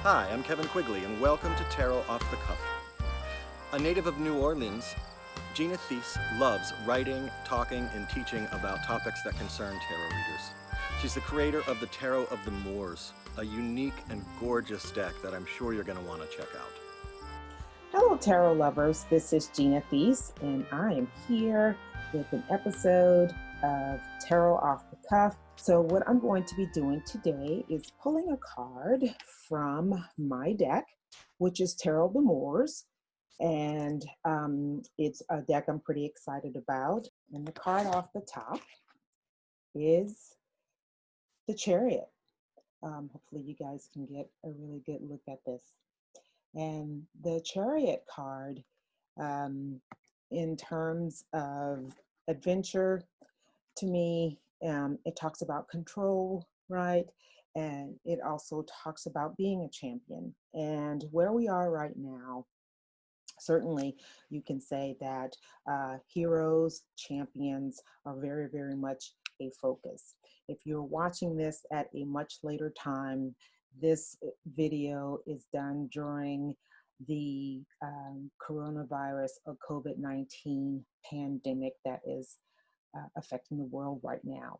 Hi, I'm Kevin Quigley, and welcome to Tarot Off the Cuff. A native of New Orleans, Gina Thies loves writing, talking, and teaching about topics that concern tarot readers. She's the creator of the Tarot of the Moors, a unique and gorgeous deck that I'm sure you're going to want to check out. Hello, tarot lovers. This is Gina Thies, and I am here with an episode of Tarot Off the Cuff. So what I'm going to be doing today is pulling a card from my deck, which is Tarot of the Moors. And it's a deck I'm pretty excited about. And the card off the top is the Chariot. Hopefully you guys can get a really good look at this. And the Chariot card, in terms of adventure, to me, it talks about control, right? And it also talks about being a champion. And where we are right now, certainly you can say that heroes, champions are very, very much a focus. If you're watching this at a much later time, this video is done during the coronavirus or COVID-19 pandemic that is affecting the world right now.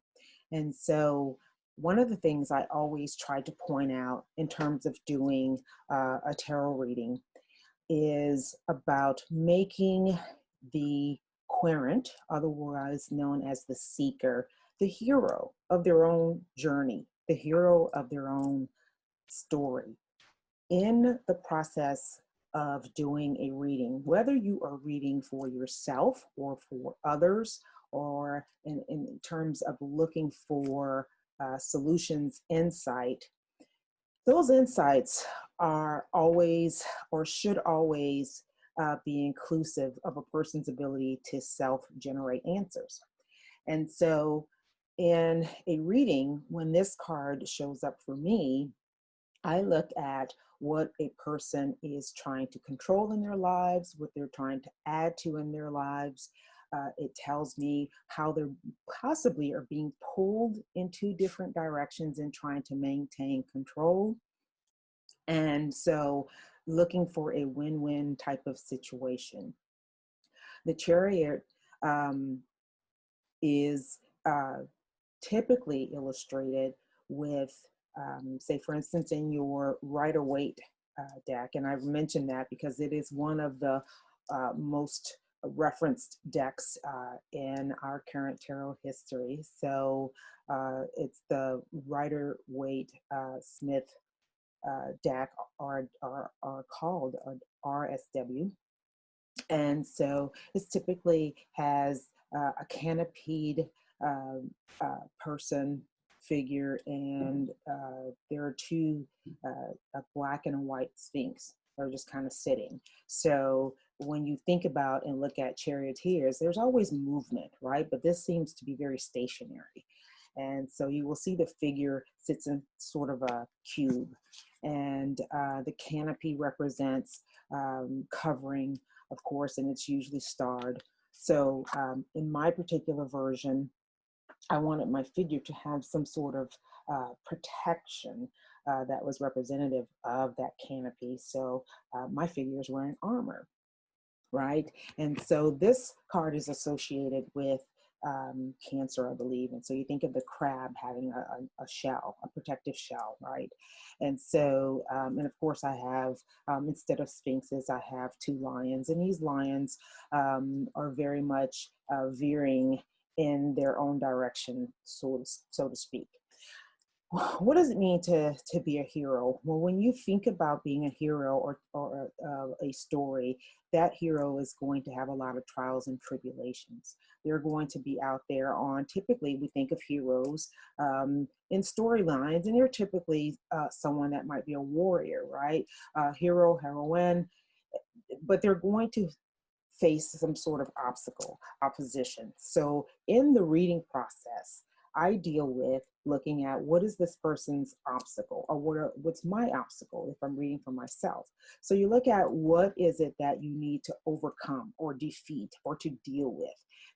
And so one of the things I always try to point out in terms of doing a tarot reading is about making the querent, otherwise known as the seeker, the hero of their own journey, the hero of their own story. In the process of doing a reading, whether you are reading for yourself or for others, or in terms of looking for solutions, insight, those insights are always or should always be inclusive of a person's ability to self-generate answers. And so in a reading, when this card shows up for me, I look at what a person is trying to control in their lives, what they're trying to add to in their lives. It tells me how they're possibly are being pulled in two different directions in trying to maintain control. And so looking for a win-win type of situation. The Chariot is typically illustrated with, say, for instance, in your Rider-Waite deck. And I've mentioned that because it is one of the most referenced decks in our current tarot history. So it's the Rider-Waite Smith deck, are called RSW. And so this typically has a canopied person figure, and there are two, a black and a white sphinx. They're just kind of sitting. So when you think about and look at charioteers, there's always movement, right? But this seems to be very stationary. And so you will see the figure sits in sort of a cube, and the canopy represents covering, of course, and it's usually starred. So in my particular version, I wanted my figure to have some sort of protection that was representative of that canopy. So my figure is wearing armor, right? And so this card is associated with Cancer, I believe. And so you think of the crab having a shell, a protective shell, right? And so, and of course I have, instead of sphinxes, I have two lions, and these lions are very much veering in their own direction, so to speak. What does it mean to be a hero? Well, when you think about being a hero or a story, that hero is going to have a lot of trials and tribulations. They're going to be out there on, typically we think of heroes in storylines, and they're typically someone that might be a warrior, right? Hero, heroine, but they're going to face some sort of opposition. So in the reading process, I deal with looking at what is this person's obstacle, or what's my obstacle if I'm reading for myself. So you look at what is it that you need to overcome or defeat or to deal with.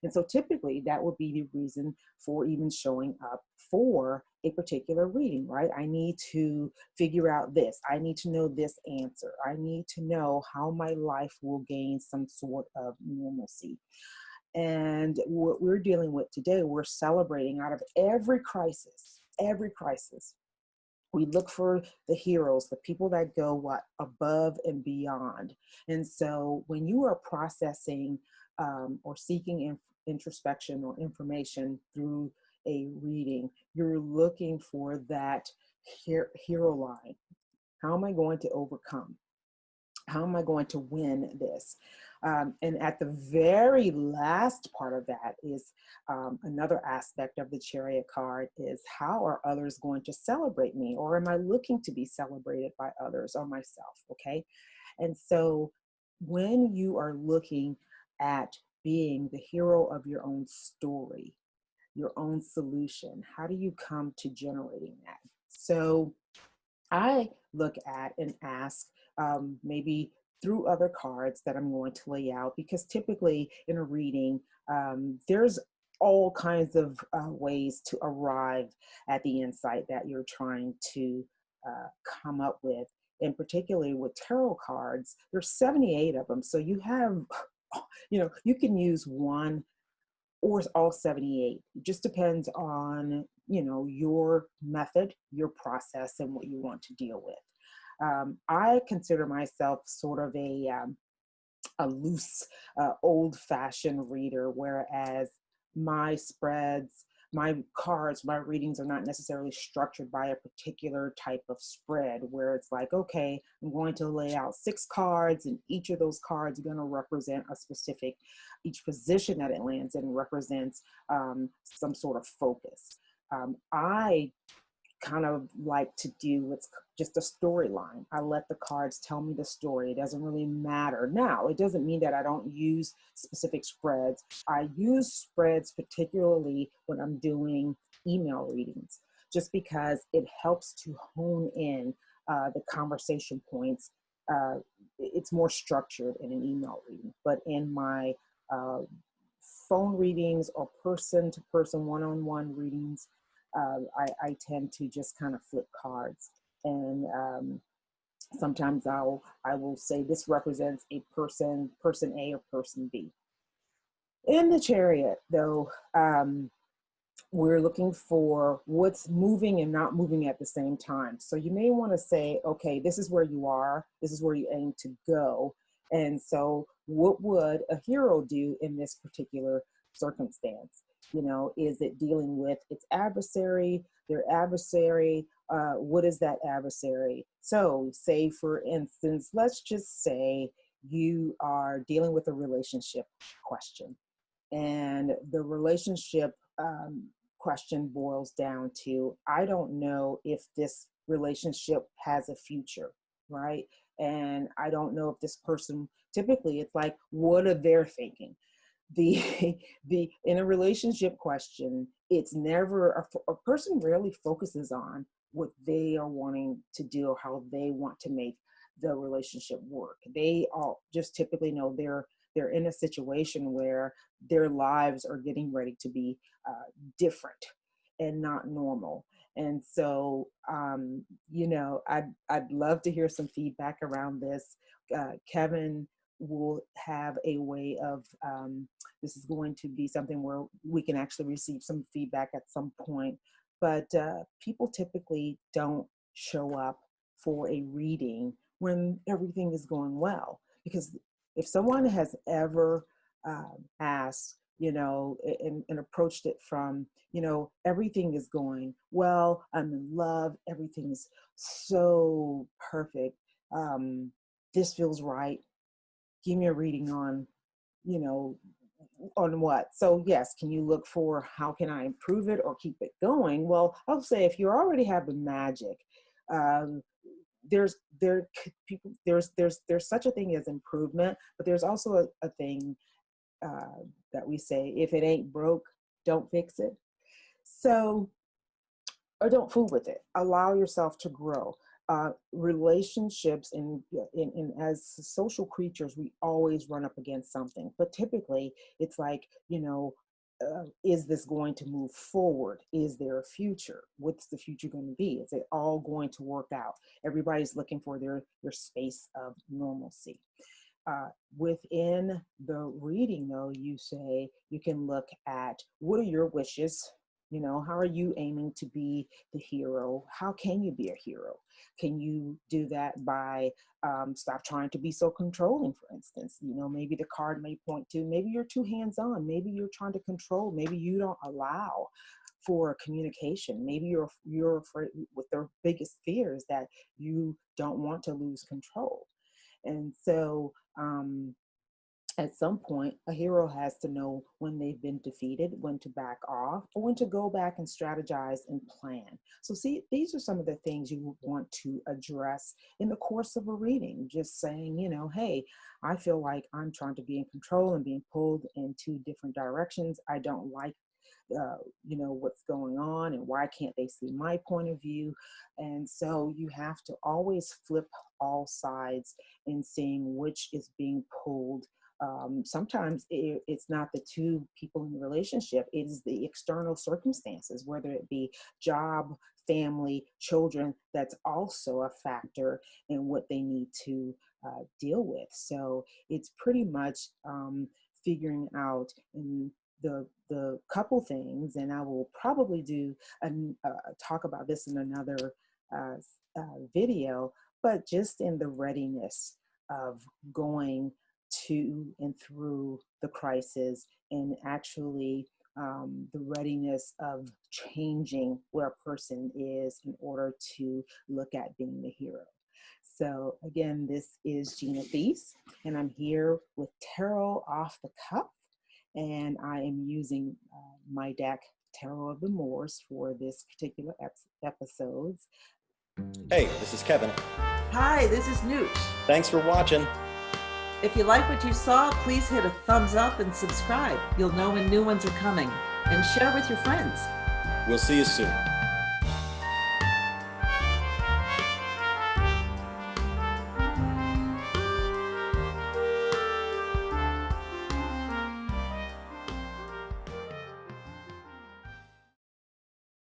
And so typically that would be the reason for even showing up for a particular reading, right? I need to figure out this. I need to know this answer. I need to know how my life will gain some sort of normalcy. And what we're dealing with today, we're celebrating out of every crisis, we look for the heroes, the people that go above and beyond. And so when you are processing or seeking introspection or information through a reading, you're looking for that hero line. How am I going to overcome? How am I going to win this? And at the very last part of that is another aspect of the Chariot card is, how are others going to celebrate me? Or am I looking to be celebrated by others or myself? Okay. And so when you are looking at being the hero of your own story, your own solution, how do you come to generating that? So I look at and ask, maybe through other cards that I'm going to lay out, because typically in a reading, there's all kinds of ways to arrive at the insight that you're trying to come up with. And particularly with tarot cards, there's 78 of them. So you have, you can use one or all 78. It just depends on, your method, your process, and what you want to deal with. I consider myself sort of a loose, old-fashioned reader, whereas my spreads, my cards, my readings are not necessarily structured by a particular type of spread where it's like, okay, I'm going to lay out 6 cards, and each of those cards are going to represent a specific, each position that it lands in represents some sort of focus. I kind of like to do what's just a storyline. I let the cards tell me the story. It doesn't really matter. Now, it doesn't mean that I don't use specific spreads. I use spreads particularly when I'm doing email readings, just because it helps to hone in the conversation points. It's more structured in an email reading, but in my phone readings or person-to-person, one-on-one readings, I tend to just kind of flip cards, and sometimes I will say this represents a person A or person B. In the Chariot, though, we're looking for what's moving and not moving at the same time. So you may want to say, okay, this is where you are, this is where you aim to go. And so what would a hero do in this particular circumstance? Is it dealing with its adversary, their adversary? What is that adversary? So say, for instance, let's just say you are dealing with a relationship question, and the relationship question boils down to, I don't know if this relationship has a future, right? And I don't know if this person, typically it's like, what are they thinking? In a relationship question, it's never, a person rarely focuses on what they are wanting to do or how they want to make the relationship work. They all just typically know they're in a situation where their lives are getting ready to be different and not normal. And so, I'd love to hear some feedback around this. Kevin will have a way of, this is going to be something where we can actually receive some feedback at some point. But people typically don't show up for a reading when everything is going well. Because if someone has ever asked, and approached it from, everything is going well, I'm in love, everything's so perfect, this feels right, give me a reading on, on what? So yes, can you look for how can I improve it or keep it going? Well, I'll say if you already have the magic, there's such a thing as improvement, but there's also a thing that we say, if it ain't broke, don't fix it. So, or don't fool with it. Allow yourself to grow. Relationships and as social creatures, we always run up against something. But typically, it's like, is this going to move forward? Is there a future? What's the future going to be? Is it all going to work out? Everybody's looking for their space of normalcy. Within the reading, though, you can look at what are your wishes. How are you aiming to be the hero? How can you be a hero? Can you do that by stop trying to be so controlling, for instance? Maybe the card may point to maybe you're too hands-on. Maybe you're trying to control. Maybe you don't allow for communication. Maybe you're afraid with their biggest fear is that you don't want to lose control. And so at some point, a hero has to know when they've been defeated, when to back off, or when to go back and strategize and plan. So see, these are some of the things you want to address in the course of a reading. Just saying, hey, I feel like I'm trying to be in control and being pulled in two different directions. I don't like what's going on, and why can't they see my point of view? And so you have to always flip all sides in seeing which is being pulled. Sometimes it's not the two people in the relationship, it is the external circumstances, whether it be job, family, children, that's also a factor in what they need to deal with. So it's pretty much figuring out in the couple things, and I will probably do talk about this in another video, but just in the readiness of going to and through the crisis, and actually the readiness of changing where a person is in order to look at being the hero. So again, this is Gina Thies, and I'm here with Tarot Off the Cuff, and I am using my deck, Tarot of the Moors, for this particular episode. Hey, this is Kevin. Hi, this is Nooch. Thanks for watching. If you like what you saw, please hit a thumbs up and subscribe. You'll know when new ones are coming. And share with your friends. We'll see you soon.